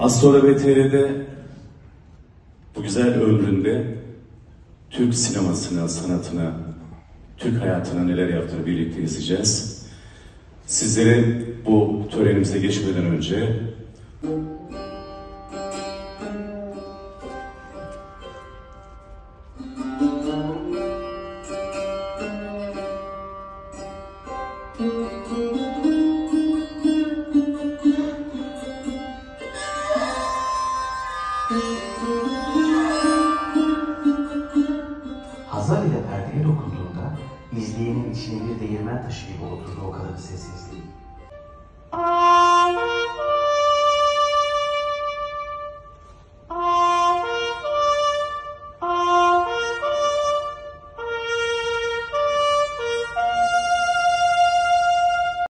Az sonra VTR'de bu güzel ömründe Türk sinemasına, sanatına, Türk hayatına neler yaptığını birlikte izleyeceğiz. Sizlere bu törenimize geçmeden önce Hazal ile perdeye dokunduğunda izleyenin içine bir değirmen taşı gibi oturdu o kadının sessizliği.